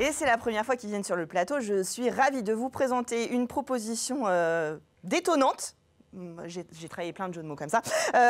Et c'est la première fois qu'ils viennent sur le plateau. Je suis ravie de vous présenter une proposition détonnante. J'ai travaillé plein de jeux de mots comme ça,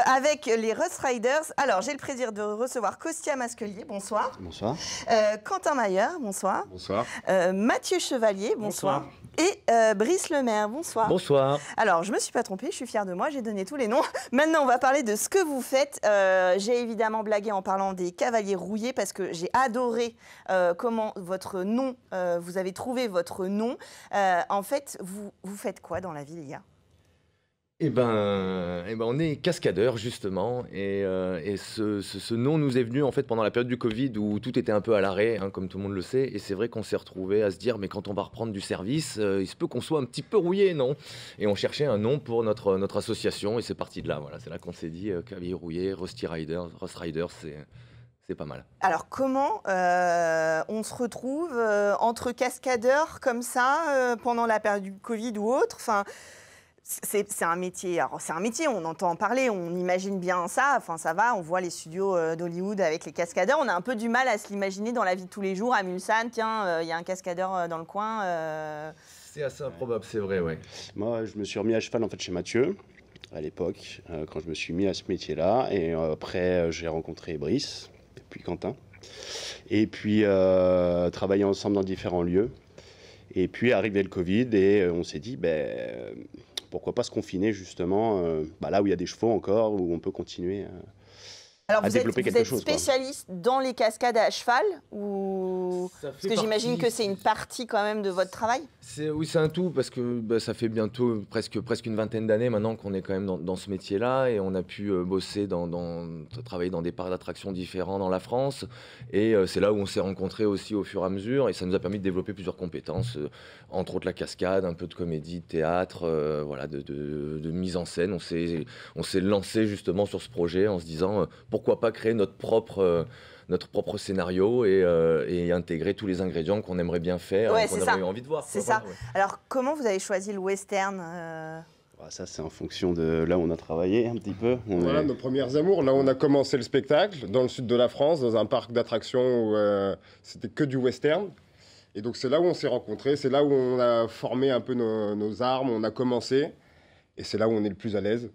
avec les Rust Riders. Alors, j'ai le plaisir de recevoir Kostia Masquelier, bonsoir. Bonsoir. Quentin Mayer, bonsoir. Bonsoir. Mathieu Chevalier, bonsoir. Et Brice Lemaire, bonsoir. Bonsoir. Alors, je ne me suis pas trompée, je suis fière de moi, j'ai donné tous les noms. Maintenant, on va parler de ce que vous faites. J'ai évidemment blagué en parlant des Cavaliers Rouillés parce que j'ai adoré comment votre nom, vous avez trouvé votre nom. En fait, vous faites quoi dans la vie, les gars ? Eh ben, on est cascadeurs justement, et ce nom nous est venu en fait pendant la période du Covid où tout était un peu à l'arrêt, hein, comme tout le monde le sait, et c'est vrai qu'on s'est retrouvé à se dire mais quand on va reprendre du service, il se peut qu'on soit un petit peu rouillé, non? Et on cherchait un nom pour notre association, et c'est parti de là. Voilà, c'est là qu'on s'est dit Cavalier Rouillé, Rust Riders, c'est pas mal. Alors comment on se retrouve entre cascadeurs comme ça pendant la période du Covid ou autre? Enfin, c'est un métier. Alors c'est un métier, on entend en parler, on imagine bien ça. Enfin ça va, on voit les studios d'Hollywood avec les cascadeurs. On a un peu du mal à se l'imaginer dans la vie de tous les jours. À Mulsanne, tiens, il y a un cascadeur dans le coin. C'est assez improbable, c'est vrai, ouais. Moi, je me suis remis à cheval en fait chez Mathieu à l'époque, quand je me suis mis à ce métier-là. Et après, j'ai rencontré Brice, et puis Quentin. Et puis, travaillé ensemble dans différents lieux. Et puis, arrivé le Covid, et on s'est dit, pourquoi pas se confiner justement là où il y a des chevaux encore, où on peut continuer Alors à développer quelque chose. Vous êtes spécialiste dans les cascades à cheval ou... Parce que j'imagine que c'est une partie quand même de votre travail. Oui, c'est un tout, parce que ça fait bientôt presque une vingtaine d'années maintenant qu'on est quand même dans ce métier-là, et on a pu bosser, travailler dans des parcs d'attractions différents dans la France, et c'est là où on s'est rencontrés aussi au fur et à mesure, et ça nous a permis de développer plusieurs compétences, entre autres la cascade, un peu de comédie, de théâtre, voilà, de mise en scène. On s'est lancé justement sur ce projet en se disant pourquoi pas créer notre propre scénario et intégrer tous les ingrédients qu'on aimerait bien faire, qu'on aurait eu envie de voir. C'est ça. Ouais. Alors, comment vous avez choisi le western Ça, c'est en fonction de là où on a travaillé un petit peu. Voilà nos premières amours. Là, on a commencé le spectacle dans le sud de la France, dans un parc d'attractions où c'était que du western. Et donc, c'est là où on s'est rencontrés. C'est là où on a formé un peu nos armes. On a commencé. Et c'est là où on est le plus à l'aise.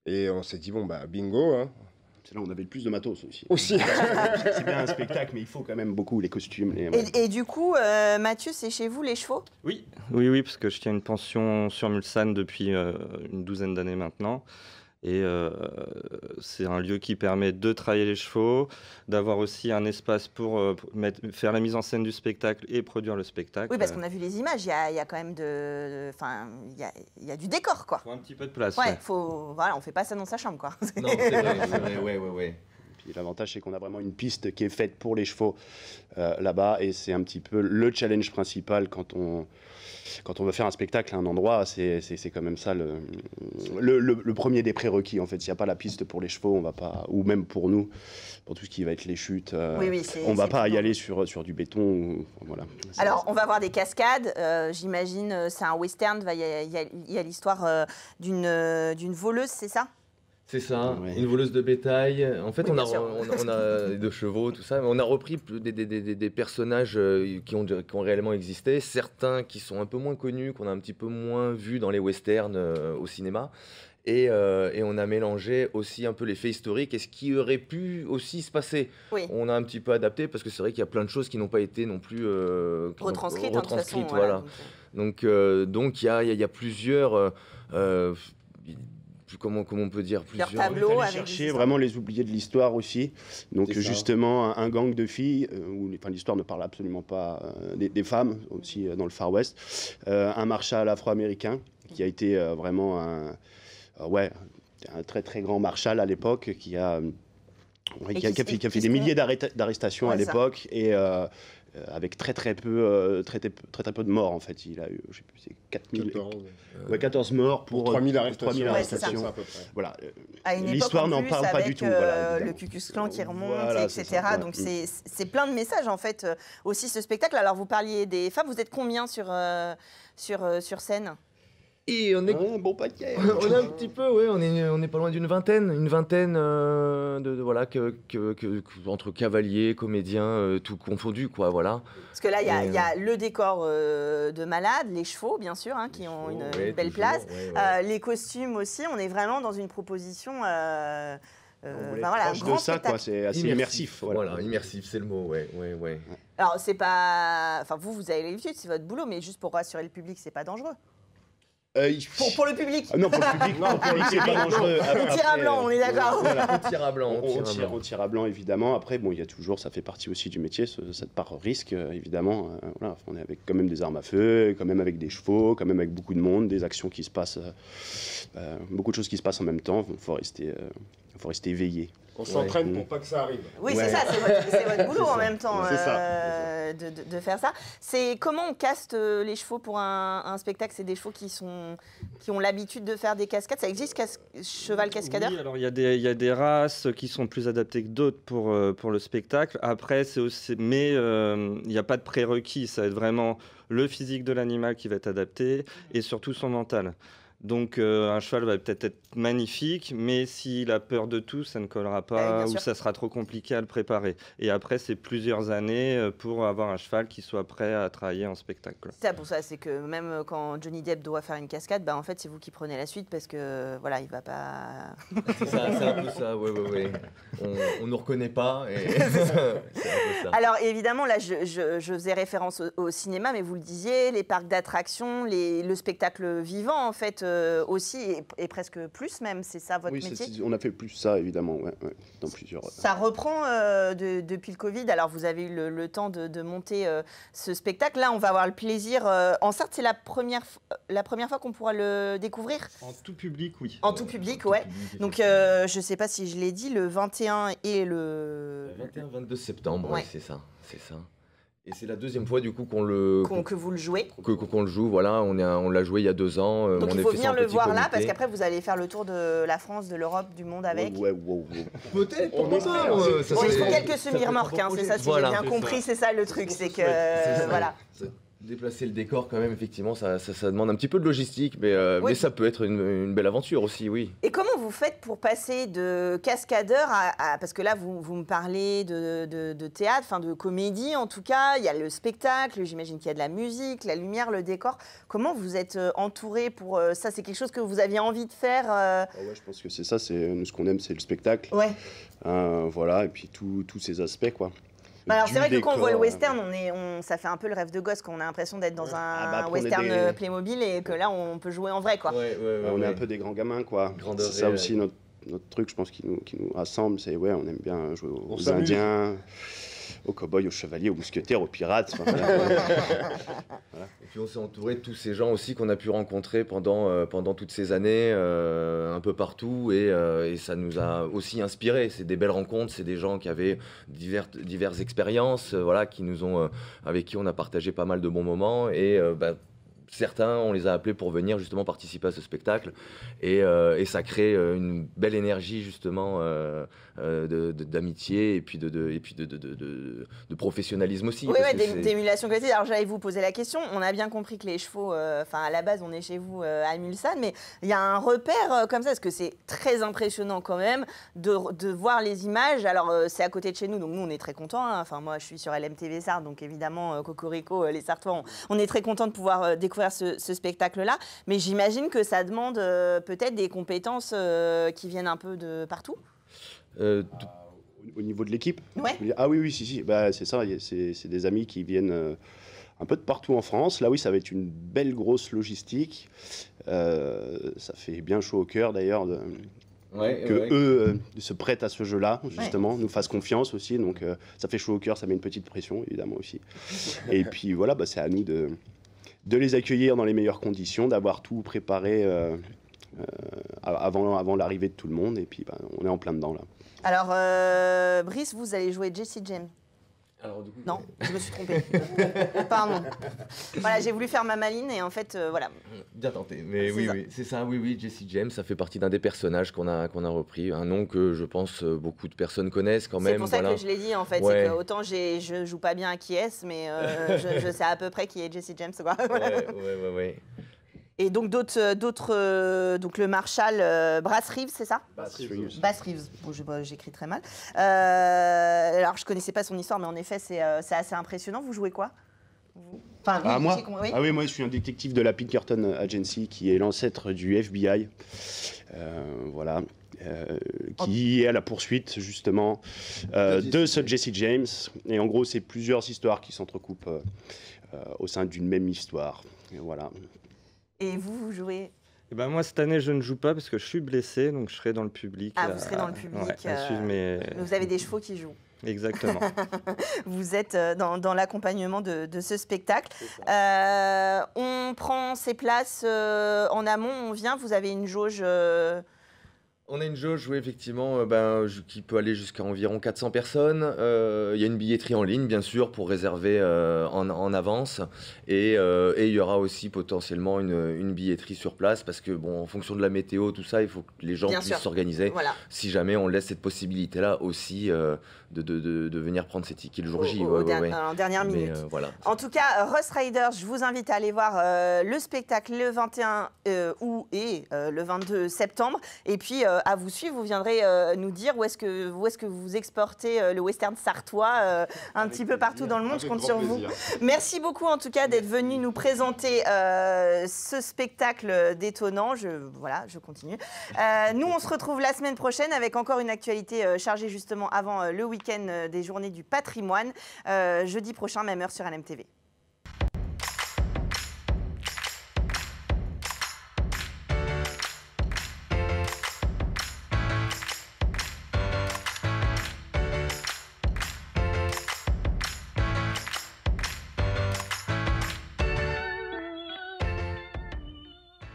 Et on s'est dit, bingo, hein. C'est là où on avait le plus de matos aussi. C'est bien un spectacle, mais il faut quand même beaucoup les costumes. Et du coup, Mathieu, c'est chez vous les chevaux? Oui, parce que je tiens une pension sur Mulsanne depuis une douzaine d'années maintenant. Et c'est un lieu qui permet de travailler les chevaux, d'avoir aussi un espace pour faire la mise en scène du spectacle et produire le spectacle. Oui, parce qu'on a vu les images, il y a quand même il y a du décor, quoi. Il faut un petit peu de place. Ouais. Voilà, on fait pas ça dans sa chambre, quoi. Non, c'est vrai, ouais. Puis l'avantage, c'est qu'on a vraiment une piste qui est faite pour les chevaux là-bas, et c'est un petit peu le challenge principal quand on veut faire un spectacle à un endroit. C'est quand même ça le premier des prérequis, en fait. S'il n'y a pas la piste pour les chevaux, on va pas, ou même pour nous, pour tout ce qui va être les chutes, on va pas y aller sur du béton. Voilà. Alors, on va voir des cascades. J'imagine, c'est un western. Il y a l'histoire d'une voleuse, c'est ça? C'est ça, une voleuse de bétail. En fait, on a de chevaux, tout ça. Mais on a repris des personnages qui ont réellement existé. Certains qui sont un peu moins connus, qu'on a un petit peu moins vus dans les westerns au cinéma. Et on a mélangé aussi un peu les faits historiques et ce qui aurait pu aussi se passer. Oui. On a un petit peu adapté parce que c'est vrai qu'il y a plein de choses qui n'ont pas été non plus retranscrites. Voilà. Donc il y a plusieurs... comment on peut dire, plusieurs tableaux avec chercher vraiment les oubliés de l'histoire aussi. Donc justement un gang de filles où l'histoire ne parle absolument pas des femmes aussi dans le Far West. Un marshal afro-américain qui a été vraiment un très très grand marshal à l'époque qui a fait des milliers d'arrestations à l'époque et avec très peu de morts en fait. Il a eu, je sais plus, c'est 14 morts pour 3000 arrestations. Voilà. L'histoire n'en parle pas du tout. Voilà, le Ku Klux Klan qui remonte, etc. Donc c'est plein de messages en fait aussi ce spectacle. Alors vous parliez des femmes, vous êtes combien sur scène? Et on est un bon paquet. on est un petit peu, ouais, on est pas loin d'une vingtaine, voilà, entre cavaliers, comédiens, tout confondu, quoi, voilà. Parce que là, il y a le décor de malade, les chevaux, bien sûr, hein, qui ont une belle place. Les costumes aussi, on est vraiment dans une proposition. Voilà, proche de ça, quoi. C'est assez immersif. Voilà, immersif, c'est le mot, ouais. Alors, c'est pas. Enfin, vous avez l'habitude, c'est votre boulot, mais juste pour rassurer le public, c'est pas dangereux. Pour le public. Non, pour le public, c'est pas dangereux. On tire à blanc, on est d'accord. Voilà. On tire à blanc. On tire à blanc, évidemment. Après, bon, il y a toujours, ça fait partie aussi du métier, cette part risque, évidemment. Voilà, on est avec quand même des armes à feu, quand même avec des chevaux, quand même avec beaucoup de monde, des actions qui se passent, beaucoup de choses qui se passent en même temps. Il faut rester éveillé. On s'entraîne pour pas que ça arrive. Oui, c'est ça, c'est votre boulot en même temps de faire ça. C'est comment on caste les chevaux pour un spectacle? C'est des chevaux qui ont l'habitude de faire des cascades. Ça existe, cheval cascadeur? Oui, alors il y a des races qui sont plus adaptées que d'autres pour le spectacle. Après, c'est aussi, mais il n'y a pas de prérequis. Ça va être vraiment le physique de l'animal qui va être adapté et surtout son mental. Donc un cheval va peut-être être magnifique, mais s'il a peur de tout, ça ne collera pas ou ça sera trop compliqué à le préparer. Et après, c'est plusieurs années pour avoir un cheval qui soit prêt à travailler en spectacle. C'est ça, pour ça, c'est que même quand Johnny Depp doit faire une cascade, en fait, c'est vous qui prenez la suite parce que voilà, il va pas. C'est un peu ça, ouais. On nous reconnaît pas. C'est un peu ça. Alors évidemment, là, je faisais référence au cinéma, mais vous le disiez, les parcs d'attractions, le spectacle vivant, en fait. Aussi et presque plus même, c'est ça votre métier? Oui, on a fait plus ça évidemment, dans plusieurs. Ça reprend depuis le Covid. Alors vous avez eu le temps de monter ce spectacle. Là, on va avoir le plaisir. En Sarthe, c'est la première fois qu'on pourra le découvrir. En tout public, oui. En tout public, ouais. Donc je sais pas si je l'ai dit, le 21 et le 21-22 septembre, ouais, c'est ça. Et c'est la deuxième fois du coup que vous le jouez. Qu'on le joue, voilà, on l'a joué il y a 2 ans. Donc il faut venir le voir là, parce qu'après vous allez faire le tour de la France, de l'Europe, du monde avec. Peut-être, il faut quelques semi-remorques, c'est ça, si j'ai bien compris, c'est ça le truc, c'est que voilà. Déplacer le décor quand même, effectivement, ça demande un petit peu de logistique, mais ça peut être une belle aventure aussi, oui. Et comment vous faites pour passer de cascadeur parce que là, vous me parlez de théâtre, de comédie en tout cas, il y a le spectacle, j'imagine qu'il y a de la musique, la lumière, le décor. Comment vous êtes entouré pour ça? C'est quelque chose que vous aviez envie de faire Ouais, je pense que c'est ça, nous ce qu'on aime, c'est le spectacle. Ouais. Voilà, et puis tous ces aspects, quoi. Alors c'est vrai que quand on voit le western, ça fait un peu le rêve de gosse, quand on a l'impression d'être dans un western Playmobil et que là on peut jouer en vrai, quoi. On est un peu des grands gamins, quoi. C'est ça aussi notre truc, je pense, qui nous rassemble, c'est on aime bien jouer aux Indiens, aux cow-boys, aux chevaliers, aux mousquetaires, aux pirates. Voilà. Et puis on s'est entouré de tous ces gens aussi qu'on a pu rencontrer pendant toutes ces années, un peu partout, et ça nous a aussi inspiré. C'est des belles rencontres, c'est des gens qui avaient diverses expériences, avec qui on a partagé pas mal de bons moments, et certains, on les a appelés pour venir justement participer à ce spectacle, et ça crée une belle énergie justement d'amitié et puis de professionnalisme aussi. Oui, d'émulation collective. Alors j'allais vous poser la question. On a bien compris que les chevaux, à la base, on est chez vous à Mulsanne, mais il y a un repère comme ça, parce que c'est très impressionnant quand même de voir les images. Alors c'est à côté de chez nous, donc nous on est très contents. Moi je suis sur LMTV Sarthe, donc évidemment Cocorico, les Sartois, on est très contents de pouvoir découvrir ce spectacle-là, mais j'imagine que ça demande peut-être des compétences qui viennent un peu de partout. Au niveau de l'équipe? Ouais. Ah oui, si. C'est ça, c'est des amis qui viennent un peu de partout en France. Là, oui, ça va être une belle grosse logistique. Ça fait bien chaud au cœur d'ailleurs eux se prêtent à ce jeu-là, justement, nous fassent confiance aussi. Donc ça fait chaud au cœur, ça met une petite pression, évidemment aussi. Et puis voilà, c'est à nous de les accueillir dans les meilleures conditions, d'avoir tout préparé avant l'arrivée de tout le monde, et puis on est en plein dedans là. Alors Brice, vous allez jouer Jesse James. Alors, du coup, non, je me suis trompée. Pardon. Voilà, j'ai voulu faire ma maline et en fait, voilà. Bien tenté, mais oui, c'est ça, oui, Jesse James, ça fait partie d'un des personnages qu'on a repris, un nom que je pense beaucoup de personnes connaissent quand même. C'est pour ça que je l'ai dit en fait, c'est que autant je joue pas bien à qui est-ce, mais je sais à peu près qui est Jesse James, quoi. Ouais. Et donc donc le Marshall Bass Reeves, c'est ça? Bass Reeves. Bass Reeves. Bon, j'écris très mal. Alors je connaissais pas son histoire, mais en effet c'est assez impressionnant. Vous jouez quoi? Enfin, moi oui. Ah oui, moi je suis un détective de la Pinkerton Agency, qui est l'ancêtre du FBI, voilà, qui est à la poursuite justement de ce Jesse James. Et en gros, c'est plusieurs histoires qui s'entrecoupent au sein d'une même histoire. Et voilà. Et vous jouez? Et ben moi, cette année, je ne joue pas parce que je suis blessé, donc je serai dans le public. Ah, vous serez dans le public. Ouais, à suivre mes... Vous avez des chevaux qui jouent. Exactement. Vous êtes dans l'accompagnement de ce spectacle. On prend ses places en amont, on vient, vous avez une jauge... On a une jauge, oui, effectivement, qui peut aller jusqu'à environ 400 personnes. Il y a une billetterie en ligne, bien sûr, pour réserver en avance. Et il y aura aussi potentiellement une billetterie sur place, parce que, bon, en fonction de la météo, tout ça, il faut que les gens puissent s'organiser. Voilà. Si jamais on laisse cette possibilité-là aussi de venir prendre ses tickets le jour J. En dernière minute. Mais, voilà. En tout cas, Rough Riders, je vous invite à aller voir le spectacle le 21 août et le 22 septembre. Et puis, à vous suivre, vous viendrez nous dire où est-ce que vous exportez le western sartois un petit peu partout dans le monde. Je compte sur vous. Merci beaucoup en tout cas d'être venu nous présenter ce spectacle détonnant. Je continue. Nous, on se retrouve la semaine prochaine avec encore une actualité chargée justement avant le week-end des Journées du patrimoine. Jeudi prochain, même heure sur LMTV.